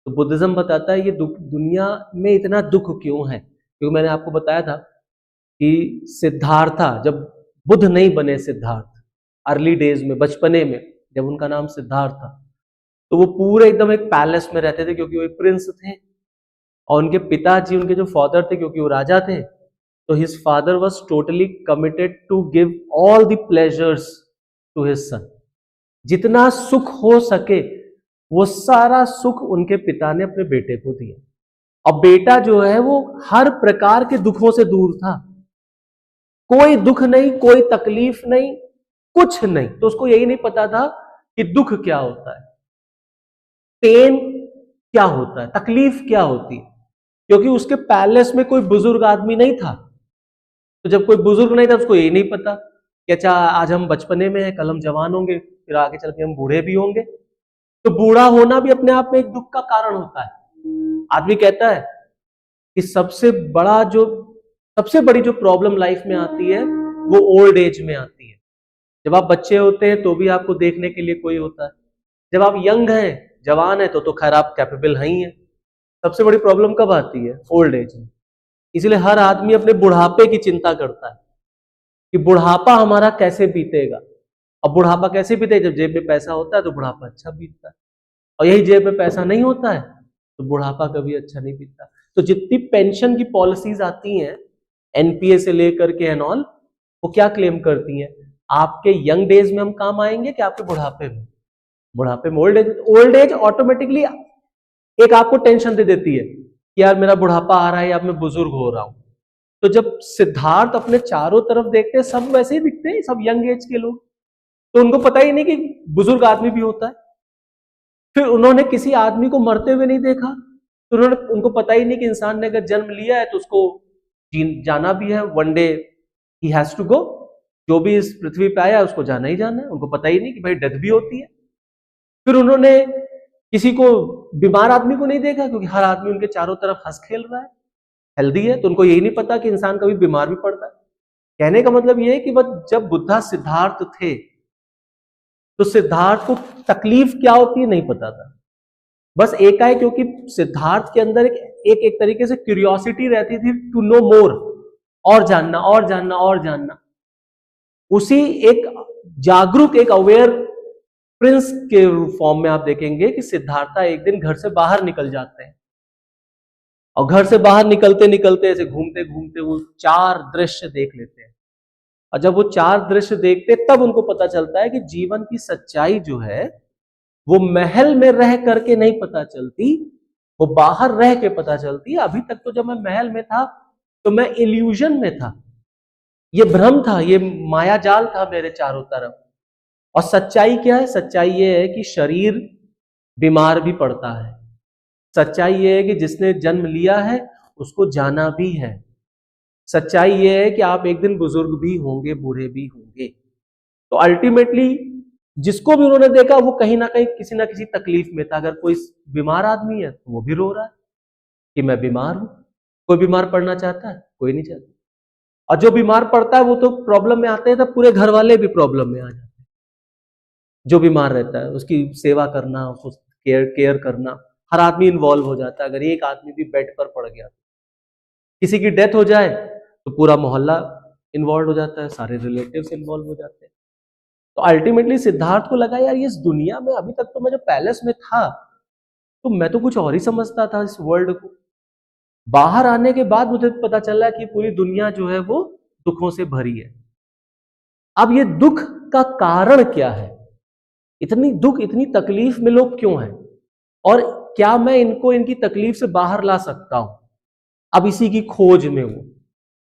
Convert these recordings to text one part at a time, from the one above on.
तो बुद्धिज्म बताता है ये दुनिया में इतना दुख क्यों है, क्योंकि मैंने आपको बताया था कि सिद्धार्था, जब बुद्ध नहीं बने, सिद्धार्थ अर्ली डेज में, बचपने में, जब उनका नाम सिद्धार्थ था, तो वो पूरे एकदम एक पैलेस में रहते थे, क्योंकि वो एक प्रिंस थे। और उनके पिताजी, उनके जो फादर थे, क्योंकि वो राजा थे, तो his father was totally committed to give all the pleasures to his son. जितना सुख हो सके वो सारा सुख उनके पिता ने अपने बेटे को दिया। और बेटा जो है वो हर प्रकार के दुखों से दूर था, कोई दुख नहीं, कोई तकलीफ नहीं, कुछ नहीं। तो उसको यही नहीं पता था कि दुख क्या होता है, पेन क्या होता है, तकलीफ क्या होती है, क्योंकि उसके पैलेस में कोई बुजुर्ग आदमी नहीं था। तो जब कोई बुजुर्ग नहीं था, उसको यही नहीं पता कि अच्छा आज हम बचपने में हैं, कल हम जवान होंगे, फिर आगे चल के हम बूढ़े भी होंगे। तो बूढ़ा होना भी अपने आप में एक दुख का कारण होता है। आदमी कहता है कि सबसे बड़ी जो प्रॉब्लम लाइफ में आती है वो ओल्ड एज में आती है। जब आप बच्चे होते हैं तो भी आपको देखने के लिए कोई होता है, जब आप यंग हैं, जवान है, तो खैर आप कैपेबल हैं ही है। सबसे बड़ी प्रॉब्लम कब आती है? ओल्ड एज में। इसलिए हर आदमी अपने बुढ़ापे की चिंता करता है कि बुढ़ापा हमारा कैसे बीतेगा। अब बुढ़ापा कैसे बीतेगा? जब जेब में पैसा होता है तो बुढ़ापा अच्छा बीतता है, और यही जेब में पैसा नहीं होता है तो बुढ़ापा कभी अच्छा नहीं बीतता। तो जितनी पेंशन की पॉलिसीज आती हैं, एनपीए से लेकर के एंड ऑल, वो क्या क्लेम करती हैं? आपके यंग डेज में हम काम आएंगे कि आपके बुढ़ापे में? बुढ़ापे में। ओल्ड एज ऑटोमेटिकली एक आपको टेंशन दे देती है कि यार मेरा बुढ़ापा आ रहा है या मैं बुजुर्ग हो रहा हूं। तो जब सिद्धार्थ अपने चारों तरफ देखते हैं, सब वैसे ही दिखते हैं, सब यंग एज के लोग, तो उनको पता ही नहीं कि बुजुर्ग आदमी भी होता है। फिर उन्होंने किसी आदमी को मरते हुए नहीं देखा, तो उनको पता ही नहीं कि इंसान ने अगर जन्म लिया है तो उसको जाना भी है, one day he has to go. जो भी इस पृथ्वी पे आया उसको जाना ही जाना है। उनको पता ही नहीं कि भाई डेथ भी होती है। फिर उन्होंने किसी को, बीमार आदमी को नहीं देखा, क्योंकि हर आदमी उनके चारों तरफ हंस खेल रहा है, हेल्दी है, तो उनको यही नहीं पता कि इंसान कभी बीमार भी पड़ता है। कहने का मतलब यह है कि जब बुद्धा सिद्धार्थ थे तो सिद्धार्थ को तकलीफ क्या होती है नहीं पता था। बस एक है, क्योंकि सिद्धार्थ के अंदर एक तरीके से क्यूरियोसिटी रहती थी टू नो मोर, और जानना और जानना और जानना। उसी एक जागरूक, एक अवेयर प्रिंस के फॉर्म में आप देखेंगे कि सिद्धार्थ एक दिन घर से बाहर निकल जाते हैं, और घर से बाहर निकलते निकलते ऐसे घूमते घूमते वो 4 दृश्य देख लेते हैं। और जब वो 4 दृश्य देखते तब उनको पता चलता है कि जीवन की सच्चाई जो है वो महल में रह करके नहीं पता चलती, वो बाहर रह के पता चलती है। अभी तक तो जब मैं महल में था तो मैं इल्यूजन में था, ये भ्रम था, ये माया जाल था मेरे चारों तरफ। और सच्चाई क्या है? सच्चाई ये है कि शरीर बीमार भी पड़ता है। सच्चाई ये है कि जिसने जन्म लिया है उसको जाना भी है। सच्चाई ये है कि आप एक दिन बुजुर्ग भी होंगे, बूढ़े भी होंगे। तो अल्टीमेटली जिसको भी उन्होंने देखा वो कहीं ना कहीं किसी ना किसी तकलीफ में था। अगर कोई बीमार आदमी है तो वो भी रो रहा है कि मैं बीमार हूं। कोई बीमार पड़ना चाहता है? कोई नहीं चाहता। और जो बीमार पड़ता है वो तो प्रॉब्लम में आते हैं, तो पूरे घर वाले भी प्रॉब्लम में आ जाते हैं। जो बीमार रहता है उसकी सेवा करना, उसको केयर करना, हर आदमी इन्वॉल्व हो जाता है। अगर एक आदमी भी बेड पर पड़ गया, किसी की डेथ हो जाए, तो पूरा मोहल्ला इन्वॉल्व हो जाता है, सारे रिलेटिव्स इन्वॉल्व हो जाते हैं। तो अल्टीमेटली सिद्धार्थ को लगा यार, ये इस दुनिया में अभी तक तो मैं जब पैलेस में था तो मैं तो कुछ और ही समझता था इस वर्ल्ड को। बाहर आने के बाद मुझे पता चला कि पूरी दुनिया जो है वो दुखों से भरी है। अब ये दुख का कारण क्या है? इतनी दुख, इतनी तकलीफ में लोग क्यों हैं, और क्या मैं इनको इनकी तकलीफ से बाहर ला सकता हूं? अब इसी की खोज में हूं।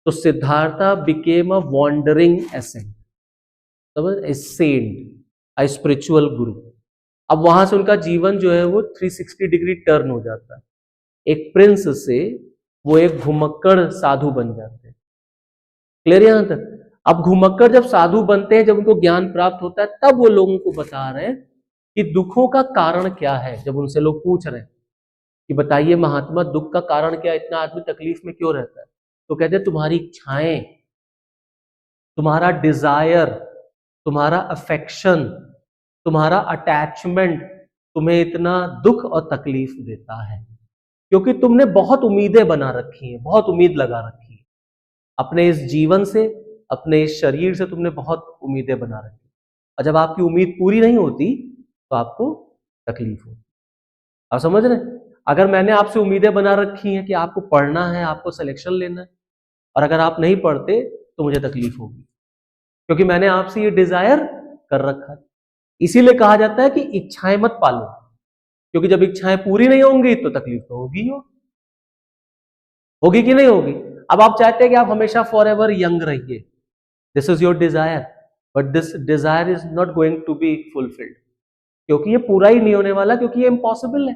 तो Siddhartha became a wandering ascent, a saint, a spiritual guru. अब वहां से उनका जीवन जो है वो 360 डिग्री टर्न हो जाता है। एक प्रिंस से वो एक घुमक्कड़ साधु बन जाते हैं। क्लियर यहां तक? अब घुमक्कड़ जब साधु बनते हैं, जब उनको ज्ञान प्राप्त होता है, तब वो लोगों को बता रहे हैं कि दुखों का कारण क्या है। जब उनसे लोग पूछ रहे हैं कि बताइए महात्मा, दुख का कारण क्या है, इतना आदमी तकलीफ में क्यों रहता है, तो कहते हैं तुम्हारी इच्छाएं, तुम्हारा डिजायर, तुम्हारा अफेक्शन, तुम्हारा अटैचमेंट, तुम्हें इतना दुख और तकलीफ देता है? क्योंकि तुमने बहुत उम्मीदें बना रखी हैं, बहुत उम्मीद लगा रखी है अपने इस जीवन से, अपने इस शरीर से तुमने बहुत उम्मीदें बना रखी है। और जब आपकी उम्मीद पूरी नहीं होती तो आपको तकलीफ होती। आप समझ रहे हैं? अगर मैंने आपसे उम्मीदें बना रखी हैं कि आपको पढ़ना है, आपको सिलेक्शन लेना है, और अगर आप नहीं पढ़ते तो मुझे तकलीफ होगी, क्योंकि मैंने आपसे ये डिजायर कर रखा है। इसीलिए कहा जाता है कि इच्छाएं मत पालो, क्योंकि जब इच्छाएं पूरी नहीं होंगी तो तकलीफ तो होगी होगी कि नहीं होगी? अब आप चाहते हैं कि आप हमेशा फॉर एवर यंग रहिए, this is your desire, but this desire is not going to be fulfilled, क्योंकि ये पूरा ही नहीं होने वाला, क्योंकि ये इम्पॉसिबल है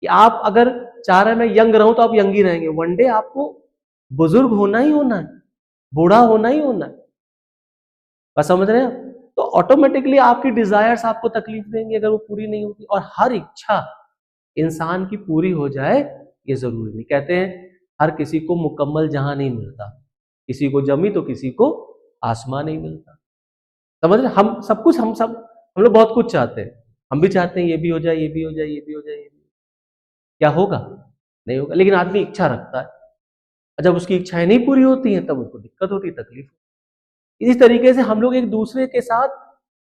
कि आप अगर चाह रहे हैं मैं यंग रहूं तो आप यंग ही रहेंगे। वन डे आपको बुजुर्ग होना ही होना है, बूढ़ा होना ही होना है। बस समझ रहे हैं? तो ऑटोमेटिकली आपकी डिजायर्स आपको तकलीफ देंगी अगर वो पूरी नहीं होती। और हर इच्छा इंसान की पूरी हो जाए ये जरूरी नहीं। कहते हैं हर किसी को मुकम्मल जहां नहीं मिलता, किसी को जमी तो किसी को आसमान नहीं मिलता। समझ रहे? हम सब कुछ, हम लोग बहुत कुछ चाहते हैं। हम भी चाहते हैं ये भी हो जाए, ये भी हो जाए, ये भी हो जाए, ये भी। क्या होगा? नहीं होगा। लेकिन आदमी इच्छा रखता है, जब उसकी इच्छाएं नहीं पूरी होती हैं तब उसको दिक्कत होती है, तकलीफ। इसी तरीके से हम लोग एक दूसरे के साथ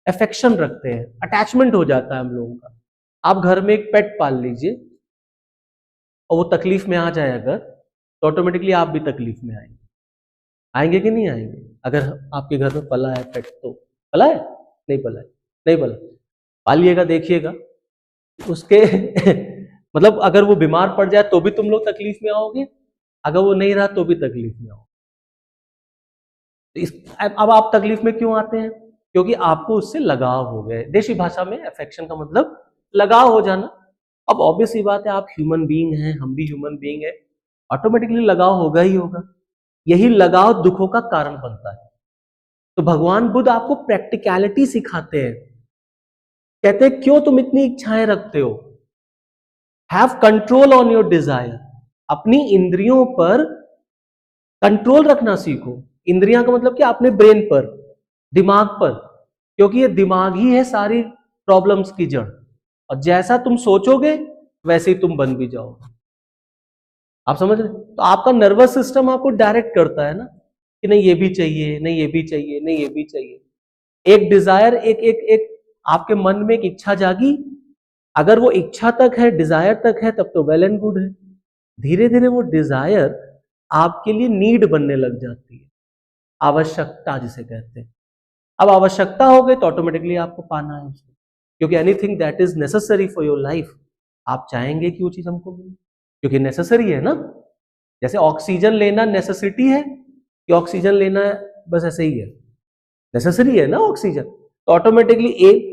अफेक्शन रखते हैं, अटैचमेंट हो जाता है हम लोगों का। आप घर में एक पेट पाल लीजिए और वो तकलीफ में आ जाए अगर, तो ऑटोमेटिकली आप भी तकलीफ में आएंगे। आएंगे कि नहीं आएंगे? अगर आपके घर में पला है पेट, तो पला है, नहीं पला है, नहीं पला, पालिएगा, देखिएगा उसके मतलब अगर वो बीमार पड़ जाए तो भी तुम लोग तकलीफ में आओगे, अगर वो नहीं रहा तो भी तकलीफ में आओगे। अब आप तकलीफ में क्यों आते हैं? क्योंकि आपको उससे लगाव हो गए। देशी भाषा में अफेक्शन का मतलब लगाव हो जाना। अब ऑब्वियस ही बात है, आप ह्यूमन बीइंग हैं, हम भी ह्यूमन बीइंग है, ऑटोमेटिकली लगाव होगा ही होगा। यही लगाव दुखों का कारण बनता है। तो भगवान बुद्ध आपको प्रैक्टिकलिटी सिखाते हैं। कहते हैं क्यों तुम इतनी इच्छाएं रखते हो? Have control on your desire. अपनी इंद्रियों पर कंट्रोल रखना सीखो। इंद्रियां का मतलब क्या? अपने ब्रेन पर, दिमाग पर, क्योंकि ये दिमाग ही है सारी प्रॉब्लम्स की जड़। और जैसा तुम सोचोगे वैसे ही तुम बन भी जाओगे। आप समझ रहे? तो आपका नर्वस सिस्टम आपको डायरेक्ट करता है ना कि नहीं ये भी चाहिए, नहीं ये भी चाहिए, नहीं ये भी चाहिए। एक डिजायर, एक एक एक आपके मन में एक इच्छा जागी, अगर वो इच्छा तक है, डिजायर तक है, तब तो वेल एंड गुड है। धीरे धीरे वो डिजायर आपके लिए नीड बनने लग जाती है, आवश्यकता जिसे कहते हैं। अब आवश्यकता हो गई तो ऑटोमेटिकली आपको पाना है उसको, क्योंकि anything that is necessary for your life आप चाहेंगे कि वो चीज हमको मिले, क्योंकि नेसेसरी है ना। जैसे ऑक्सीजन लेना नेसेसिटी है कि ऑक्सीजन लेना है बस ऐसे ही है, नेसेसरी है ना ऑक्सीजन। तो ऑटोमेटिकली एक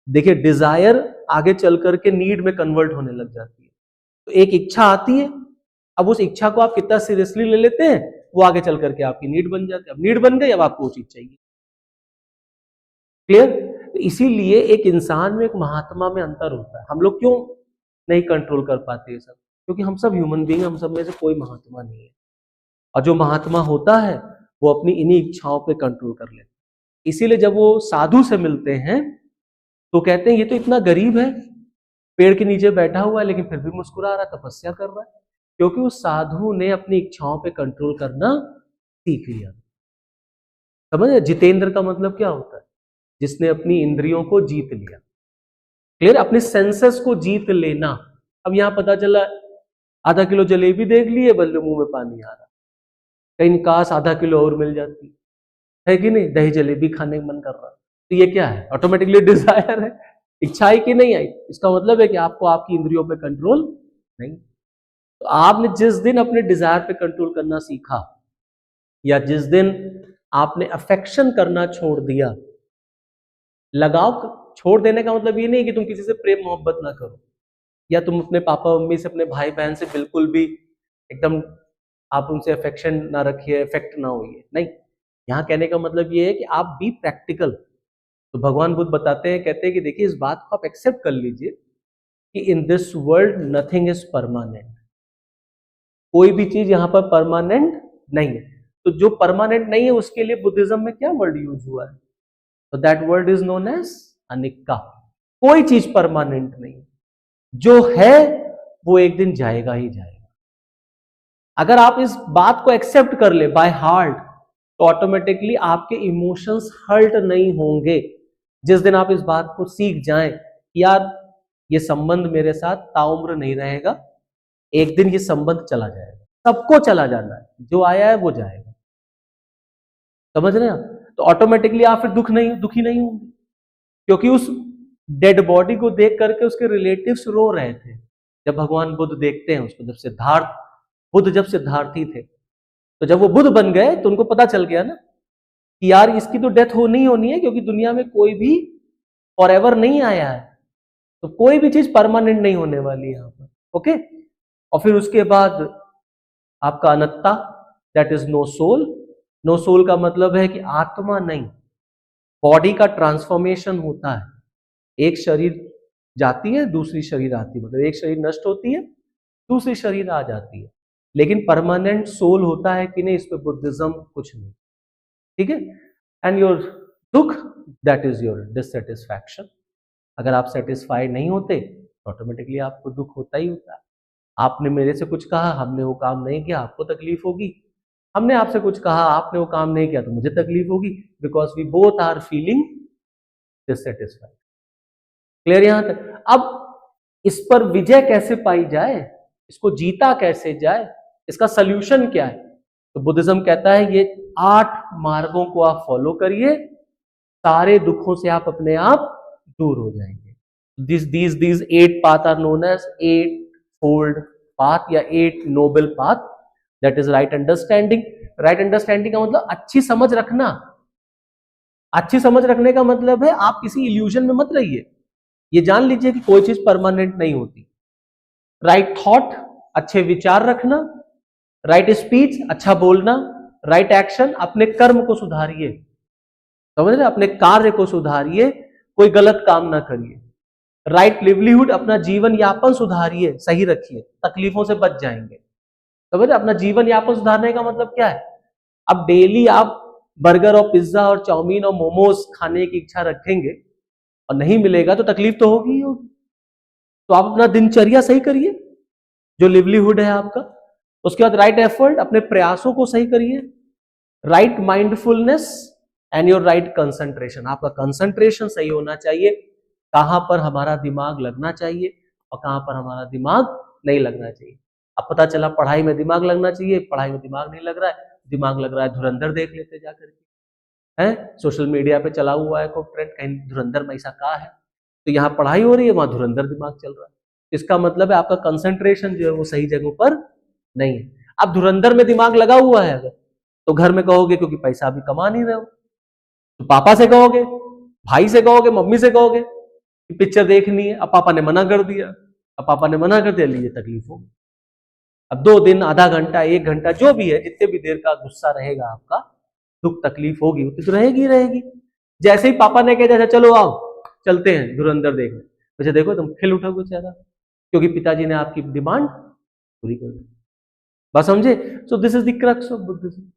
देखिए डिजायर आगे चल करके नीड में कन्वर्ट होने लग जाती है। तो एक इच्छा आती है, अब उस इच्छा को आप कितना सीरियसली ले लेते हैं वो आगे चल करके आपकी नीड बन जाती है। अब नीड बन गई, अब आपको वो चीज चाहिए। क्लियर? तो इसीलिए एक इंसान में, एक महात्मा में अंतर होता है। हम लोग क्यों नहीं कंट्रोल कर पाते ये सब? क्योंकि हम सब ह्यूमन बीइंग, हम सब में से कोई महात्मा नहीं है। और जो महात्मा होता है वो अपनी इन्हीं इच्छाओं पे कंट्रोल कर लेता है। इसीलिए जब वो साधु से मिलते हैं तो कहते हैं ये तो इतना गरीब है, पेड़ के नीचे बैठा हुआ है, लेकिन फिर भी मुस्कुरा रहा है, तपस्या कर रहा है, क्योंकि उस साधु ने अपनी इच्छाओं पे कंट्रोल करना सीख लिया। समझ? जितेंद्र का मतलब क्या होता है? जिसने अपनी इंद्रियों को जीत लिया। क्लियर? अपने सेंसेस को जीत लेना। अब यहां पता चला आधा किलो जलेबी देख लिए, बल्ले मुंह में पानी आ रहा, कहीं काश आधा किलो और मिल जाती, है कि नहीं? दही जलेबी खाने का मन कर रहा, तो ये क्या है? ऑटोमेटिकली डिजायर है। इच्छा आई कि नहीं आई, इसका मतलब है कि आपको आपकी इंद्रियों पे कंट्रोल नहीं। तो आपने जिस दिन अपने डिजायर पे कंट्रोल करना सीखा, या जिस दिन आपने अफेक्शन करना छोड़ दिया, लगाव छोड़ देने का मतलब ये नहीं कि तुम किसी से प्रेम मोहब्बत ना करो, या तुम अपने पापा मम्मी से, अपने भाई बहन से बिल्कुल भी एकदम आप उनसे अफेक्शन ना रखिए, अफेक्ट ना होइए, नहीं। यहाँ कहने का मतलब ये है कि आप बी प्रैक्टिकल। तो भगवान बुद्ध बताते हैं, कहते हैं कि देखिए इस बात को आप एक्सेप्ट कर लीजिए कि in this world nothing is permanent. कोई भी चीज यहाँ पर परमानेंट नहीं है। तो जो परमानेंट नहीं है उसके लिए बुद्धिज्म में क्या वर्ड यूज हुआ है? तो that word is known as Anicca. कोई चीज परमानेंट नहीं, जो है वो एक दिन जाएगा ही जाएगा। अगर आप इस बात को एक्सेप्ट कर ले बाय हार्ट, तो ऑटोमेटिकली आपके इमोशंस हर्ट नहीं होंगे। जिस दिन आप इस बात को सीख जाएं, यार ये संबंध मेरे साथ ताउम्र नहीं रहेगा, एक दिन ये संबंध चला जाएगा, सबको चला जाना है, जो आया है वो जाएगा, समझ रहे हैं? तो ऑटोमेटिकली आप फिर दुखी नहीं होंगे, क्योंकि उस डेड बॉडी को देख करके उसके रिलेटिव्स रो रहे थे। जब भगवान बुद्ध देखते हैं उसको, जब सिद्धार्थी थे, तो जब वो बुद्ध बन गए तो उनको पता चल गया ना कि यार इसकी तो डेथ होनी है, क्योंकि दुनिया में कोई भी फॉरएवर नहीं आया है, तो कोई भी चीज परमानेंट नहीं होने वाली है यहाँ पर। ओके, और फिर उसके बाद आपका अनत्ता, that is no soul. No soul का मतलब है कि आत्मा नहीं, बॉडी का ट्रांसफॉर्मेशन होता है, एक शरीर जाती है दूसरी शरीर आती है, मतलब एक शरीर नष्ट होती है दूसरी शरीर आ जाती है, लेकिन परमानेंट सोल होता है कि नहीं, इस पे बुद्धिज्म कुछ नहीं, ठीक है। एंड योर दुख, दैट इज योर डिससेटिस्फैक्शन। अगर आप सेटिस्फाइड नहीं होते तो ऑटोमेटिकली आपको दुख होता ही होता है। आपने मेरे से कुछ कहा, हमने वो काम नहीं किया, आपको तकलीफ होगी, हमने आपसे कुछ कहा, आपने वो काम नहीं किया तो मुझे तकलीफ होगी, because we both are feeling dissatisfied. Clear यहां तक? अब इस पर विजय कैसे पाई जाए, इसको जीता कैसे जाए, इसका सल्यूशन क्या है? तो बुद्धिज्म कहता है ये 8 मार्गों को आप फॉलो करिए, सारे दुखों से आप अपने आप दूर हो जाएंगे। These 8 path are known as 8-fold path या 8 noble path, that is right understanding। right understanding का मतलब अच्छी समझ रखना। अच्छी समझ रखने का मतलब है आप किसी इल्यूजन में मत रहिए, ये जान लीजिए कि कोई चीज परमानेंट नहीं होती। राइट थॉट, अच्छे विचार रखना, राइट स्पीच, अच्छा बोलना, राइट एक्शन, अपने कर्म को सुधारिए, समझ रहे, अपने कार्य को सुधारिए, कोई गलत काम ना करिए। राइट लिवलीहुड, अपना जीवन यापन सुधारिए, सही रखिए, तकलीफों से बच जाएंगे, समझ रहे। अपना जीवन यापन सुधारने का मतलब क्या है? अब डेली आप बर्गर और पिज्जा और चाउमीन और मोमोज खाने की इच्छा रखेंगे और नहीं मिलेगा तो तकलीफ तो होगी ही होगी। तो आप अपना दिनचर्या सही करिए, जो लिवलीहुड है आपका। उसके बाद राइट एफर्ट, अपने प्रयासों को सही करिए। Right mindfulness and your right concentration, आपका कंसंट्रेशन सही होना चाहिए, कहां पर हमारा दिमाग लगना चाहिए और कहां पर हमारा दिमाग नहीं लगना चाहिए। अब पता चला पढ़ाई में दिमाग लगना चाहिए, पढ़ाई में दिमाग नहीं लग रहा है, दिमाग लग रहा है धुरंधर देख लेते जाकर के, है सोशल मीडिया पे चला हुआ है खूब ट्रेंड, कहीं धुरंधर में ऐसा कहा है, तो यहाँ पढ़ाई हो रही है वहां धुरंधर दिमाग चल रहा है। इसका मतलब है आपका कंसंट्रेशन जो है वो सही जगह पर नहीं है। अब धुरंधर में दिमाग लगा हुआ है अगर, तो घर में कहोगे क्योंकि पैसा भी कमा नहीं रहे हो, तो पापा से कहोगे, भाई से कहोगे, मम्मी से कहोगे कि पिक्चर देखनी है, अब पापा ने मना कर दिया, अब पापा ने मना कर दिया, लीजिए तकलीफ होगी। अब 2 दिन, आधा घंटा, 1 घंटा, जो भी है, जितने भी देर का गुस्सा रहेगा आपका, दुख तकलीफ होगी, उतनी तो रहेगी ही रहेगी। जैसे ही पापा ने कहा जैसे चलो आओ चलते हैं धुरंधर देखने, वैसे देखो तुम खिल उठोगे चेहरा, क्योंकि पिताजी ने आपकी डिमांड पूरी कर दी। बस समझे? So this is the crux of Buddhism.